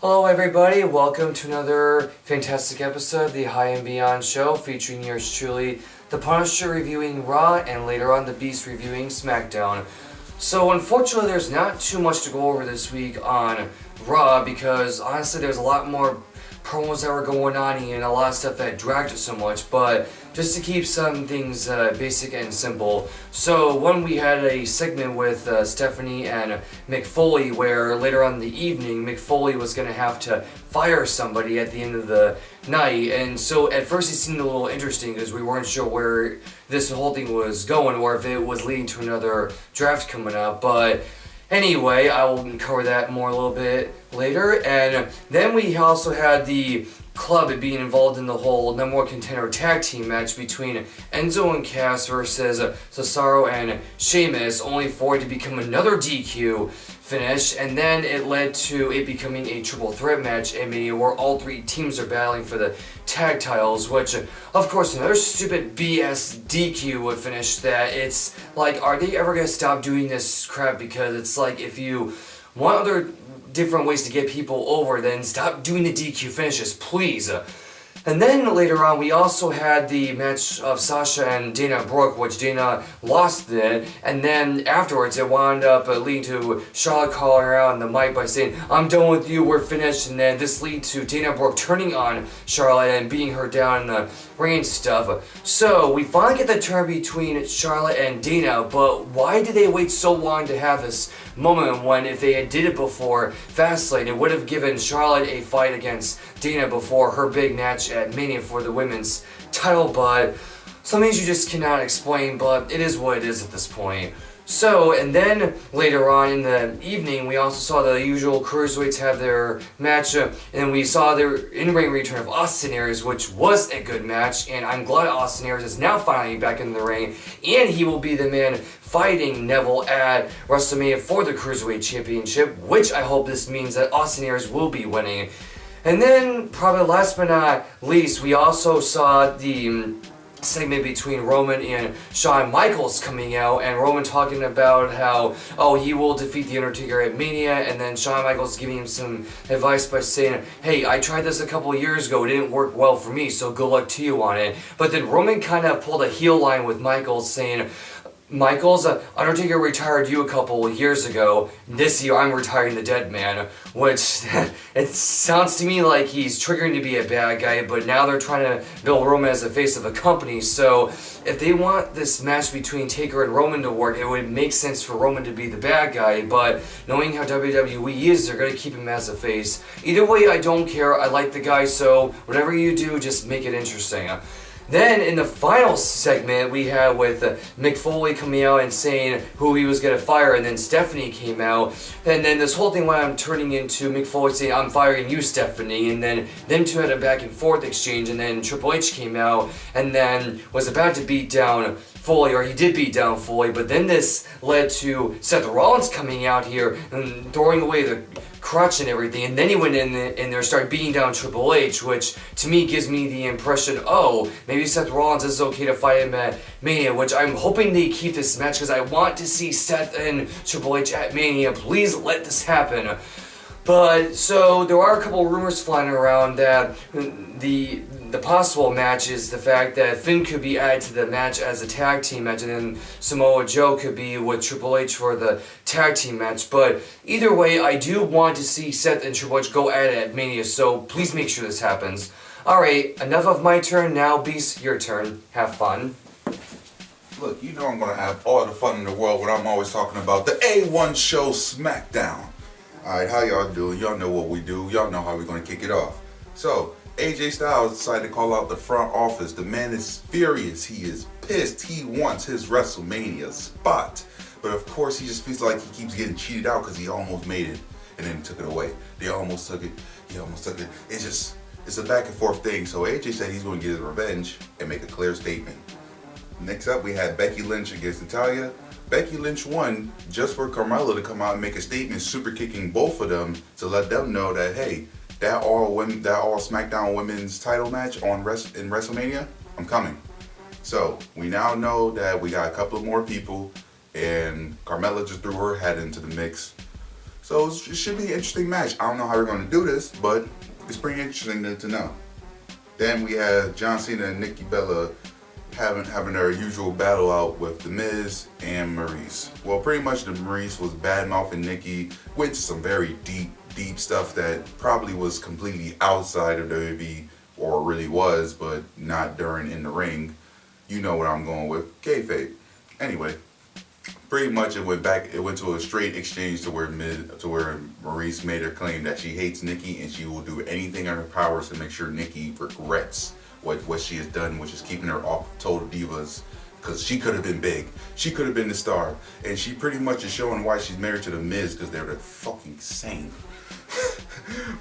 Hello everybody, welcome to another fantastic episode of the High and Beyond show featuring yours truly, The Punisher reviewing Raw and later on The Beast reviewing SmackDown. So unfortunately there's not too much to go over this week on Raw because honestly there's a lot more promos that were going on and a lot of stuff that dragged it so much, but just to keep some things basic and simple. So we had a segment with Stephanie and Mick Foley where later on in the evening Mick Foley was going to have to fire somebody at the end of the night, and so at first it seemed a little interesting because we weren't sure where this whole thing was going or if it was leading to another draft coming up, but anyway, I will cover that more a little bit later. And then we also had the club being involved in the whole number one contender tag team match between Enzo and Cass versus Cesaro and Sheamus, only for it to become another DQ finish, and then it led to it becoming a triple threat match at Mania where all three teams are battling for the tag titles, which of course another stupid BS DQ finish that it's like, are they ever going to stop doing this crap? Because it's like, if you want other different ways to get people over, then stop doing the DQ finishes, please. And then later on, we also had the match of Sasha and Dana Brooke, which Dana lost it, and then afterwards it wound up leading to Charlotte calling her out on the mic by saying, "I'm done with you, we're finished," and then this lead to Dana Brooke turning on Charlotte and beating her down in the ring and stuff. So we finally get the turn between Charlotte and Dana, but why did they wait so long to have this moment when if they had did it before Fastlane, it would have given Charlotte a fight against Dana before her big match at Mania for the women's title, but some things you just cannot explain, but it is what it is at this point. So, and then later on in the evening, we also saw the usual cruiserweights have their match, and we saw their in-ring return of Austin Aries, which was a good match, and I'm glad Austin Aries is now finally back in the ring, and he will be the man fighting Neville at WrestleMania for the Cruiserweight Championship, which I hope this means that Austin Aries will be winning. And then, probably last but not least, we also saw the segment between Roman and Shawn Michaels coming out, and Roman talking about how, he will defeat The Undertaker at Mania, and then Shawn Michaels giving him some advice by saying, "Hey, I tried this a couple of years ago, it didn't work well for me, so good luck to you on it." But then Roman kind of pulled a heel line with Michaels saying, "Michaels, Undertaker retired you a couple of years ago. This year I'm retiring the dead man," which it sounds to me like he's triggering to be a bad guy, but now they're trying to build Roman as the face of the company. So if they want this match between Taker and Roman to work, it would make sense for Roman to be the bad guy, but knowing how WWE is, they're going to keep him as a face. Either way, I don't care. I like the guy, so whatever you do, just make it interesting. Then in the final segment we had with Mick Foley coming out and saying who he was going to fire, and then Stephanie came out, and then this whole thing wound up turning into Mick Foley saying, "I'm firing you, Stephanie," and then them two had a back and forth exchange, and then Triple H came out and then was about to beat down Foley, or he did beat down Foley, but then this led to Seth Rollins coming out here and throwing away the crutch and everything, and then he went in there and started beating down Triple H, which to me gives me the impression, maybe Seth Rollins is okay to fight him at Mania, which I'm hoping they keep this match because I want to see Seth and Triple H at Mania. Please let this happen. But so there are a couple rumors flying around that the possible match is the fact that Finn could be added to the match as a tag team match, and then Samoa Joe could be with Triple H for the tag team match. But either way, I do want to see Seth and Triple H go at it at Mania, so please make sure this happens. Alright, enough of my turn, now Beast, your turn. Have fun. Look, you know I'm going to have all the fun in the world when I'm always talking about the A1 show SmackDown. Alright, how y'all doing? Y'all know what we do. Y'all know how we're going to kick it off. So, AJ Styles decided to call out the front office. The man is furious. He is pissed. He wants his WrestleMania spot. But of course, he just feels like he keeps getting cheated out because he almost made it and then took it away. They almost took it. He almost took it. It's a back and forth thing. So AJ said he's going to get his revenge and make a clear statement. Next up, we had Becky Lynch against Natalya. Becky Lynch won just for Carmella to come out and make a statement, super kicking both of them to let them know that, hey, that all SmackDown Women's title match in WrestleMania, I'm coming. So we now know that we got a couple of more people, and Carmella just threw her head into the mix. So it should be an interesting match. I don't know how they're going to do this, but it's pretty interesting to know. Then we have John Cena and Nikki Bella having their usual battle out with The Miz and Maurice. Well, pretty much the Maurice was bad-mouthing Nikki with some very deep stuff that probably was completely outside of WWE, or really was, but not during in the ring. You know what I'm going with, kayfabe. Anyway, pretty much it went to a straight exchange to where Maurice made her claim that she hates Nikki and she will do anything in her powers to make sure Nikki regrets what she has done, which is keeping her off Total Divas, because she could have been big. She could have been the star. And she pretty much is showing why she's married to The Miz, because they're the fucking same.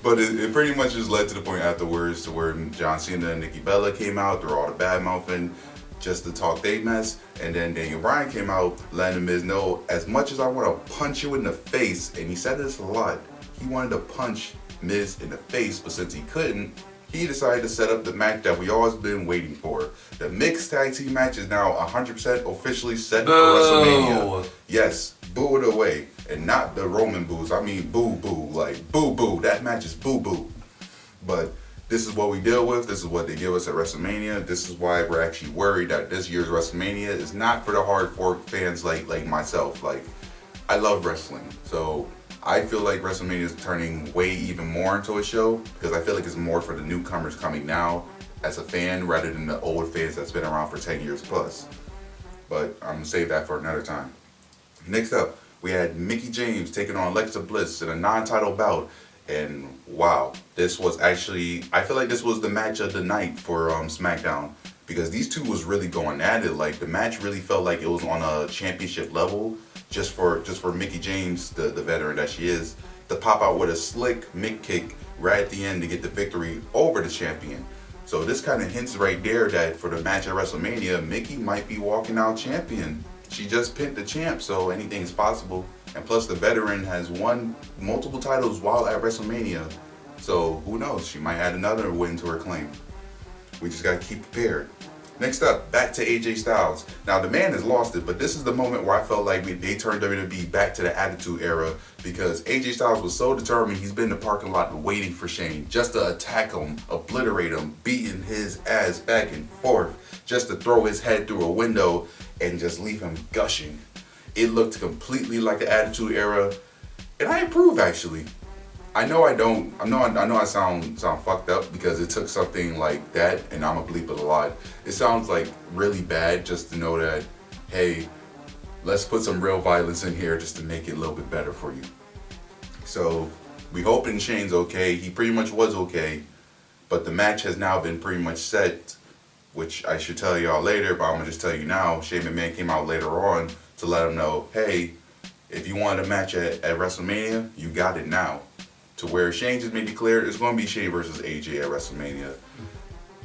But it pretty much just led to the point afterwards to where John Cena and Nikki Bella came out through all the bad mouthing just to talk they mess. And then Daniel Bryan came out letting The Miz know, as much as I want to punch you in the face, and he said this a lot, he wanted to punch Miz in the face, but since he couldn't, he decided to set up the match that we always been waiting for. The mixed tag team match is now 100% officially set for WrestleMania. Yes, boo it away. And not the Roman boos. I mean boo boo. Like boo boo. That match is boo boo. But this is what we deal with. This is what they give us at WrestleMania. This is why we're actually worried that this year's WrestleMania is not for the hardcore fans like myself. Like, I love wrestling. So I feel like WrestleMania is turning way even more into a show, because I feel like it's more for the newcomers coming now as a fan rather than the old fans that's been around for 10 years plus. But I'm going to save that for another time. Next up, we had Mickie James taking on Alexa Bliss in a non-title bout. And wow, this was actually, I feel like this was the match of the night for SmackDown, because these two was really going at it. Like, the match really felt like it was on a championship level, just for Mickie James, the veteran that she is, to pop out with a slick Mick kick right at the end to get the victory over the champion. So this kind of hints right there that for the match at WrestleMania, Mickie might be walking out champion. She just pinned the champ, so anything is possible. And plus, the veteran has won multiple titles while at WrestleMania, so who knows? She might add another win to her claim. We just gotta keep prepared. Next up, back to AJ Styles. Now, the man has lost it, but this is the moment where I felt like they turned WWE back to the Attitude Era, because AJ Styles was so determined. He's been in the parking lot waiting for Shane just to attack him, obliterate him, beating his ass back and forth, just to throw his head through a window and just leave him gushing. It looked completely like the Attitude Era, and I approve, actually. I know I sound fucked up because it took something like that, and I'm a bleep it a lot. It sounds like really bad just to know that, hey, let's put some real violence in here just to make it a little bit better for you. So we hoping Shane's okay. He pretty much was okay, but the match has now been pretty much set, which I should tell y'all later, but I'm gonna just tell you now. Shane McMahon came out later on to let him know, hey, if you wanted a match at WrestleMania, you got it now. To where Shane just made it clear it's going to be Shane versus AJ at WrestleMania.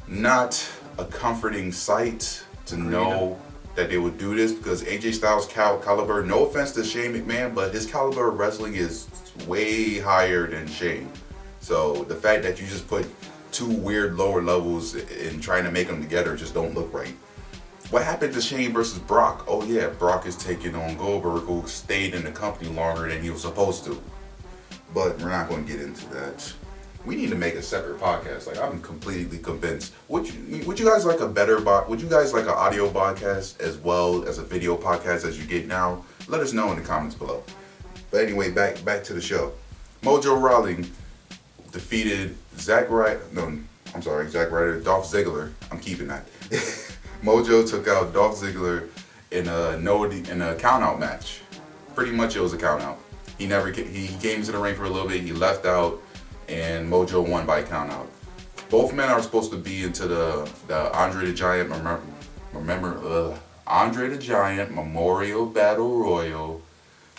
Not a comforting sight to know that they would do this, because AJ Styles' caliber, no offense to Shane McMahon, but his caliber of wrestling is way higher than Shane. So the fact that you just put two weird lower levels and trying to make them together just don't look right. What happened to Shane versus Brock? Oh yeah, Brock is taking on Goldberg, who stayed in the company longer than he was supposed to. But we're not going to get into that. We need to make a separate podcast. Like, I'm completely convinced. Would you guys like would you guys like an audio podcast as well as a video podcast as you get now? Let us know in the comments below. But anyway, back to the show. Mojo Rawley defeated Zack Ryder, Dolph Ziggler. I'm keeping that. Mojo took out Dolph Ziggler in a count-out match. Pretty much it was a count-out. He came into the ring for a little bit, he left out, and Mojo won by count-out. Both men are supposed to be into the Andre the Giant Andre the Giant Memorial Battle Royal.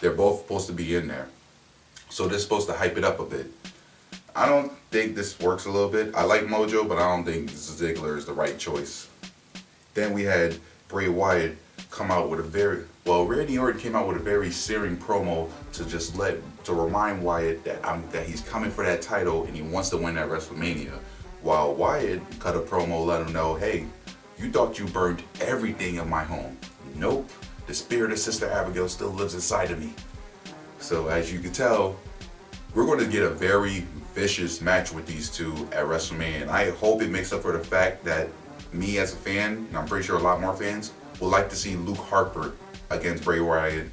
They're both supposed to be in there. So they're supposed to hype it up a bit. I don't think this works a little bit. I like Mojo, but I don't think Ziggler is the right choice. Then we had Bray Wyatt come out with Randy Orton came out with a very searing promo to remind Wyatt that he's coming for that title and he wants to win at WrestleMania. While Wyatt cut a promo, let him know, hey, you thought you burned everything in my home. Nope, the spirit of Sister Abigail still lives inside of me. So as you can tell, we're going to get a very vicious match with these two at WrestleMania. And I hope it makes up for the fact that me as a fan, and I'm pretty sure a lot more fans, would like to see Luke Harper against Bray Wyatt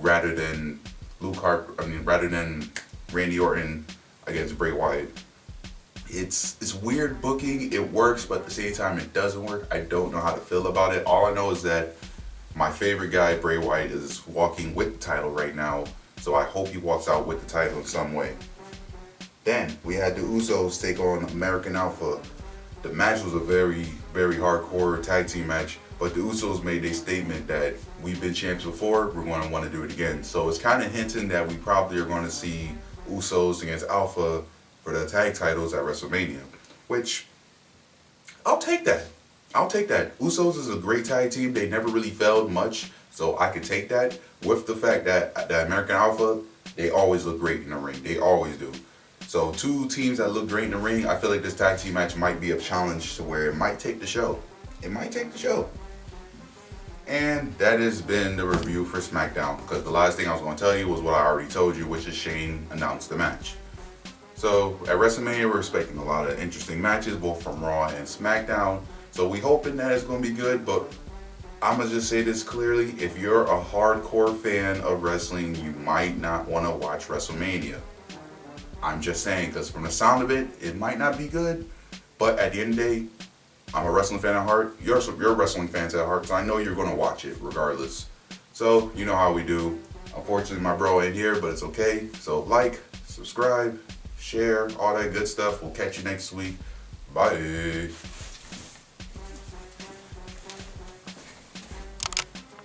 rather than rather than Randy Orton against Bray Wyatt. It's weird booking. It works, but at the same time, it doesn't work. I don't know how to feel about it. All I know is that my favorite guy, Bray Wyatt, is walking with the title right now. So I hope he walks out with the title in some way. Then we had the Usos take on American Alpha. The match was a very, very hardcore tag team match, but the Usos made a statement that we've been champs before, we're going to want to do it again. So it's kind of hinting that we probably are going to see Usos against Alpha for the tag titles at WrestleMania, which I'll take that. I'll take that. Usos is a great tag team. They never really failed much, so I could take that with the fact that the American Alpha, they always look great in the ring. They always do. So two teams that look great in the ring, I feel like this tag team match might be a challenge to where it might take the show. It might take the show. And that has been the review for SmackDown, because the last thing I was going to tell you was what I already told you, which is Shane announced the match. So at WrestleMania, we're expecting a lot of interesting matches, both from Raw and SmackDown. So we hoping that it's going to be good, but I'm going to just say this clearly. If you're a hardcore fan of wrestling, you might not want to watch WrestleMania. I'm just saying, because from the sound of it, it might not be good. But at the end of the day, I'm a wrestling fan at heart. You're wrestling fans at heart, so I know you're going to watch it regardless. So, you know how we do. Unfortunately, my bro ain't here, but it's okay. So like, subscribe, share, all that good stuff. We'll catch you next week. Bye.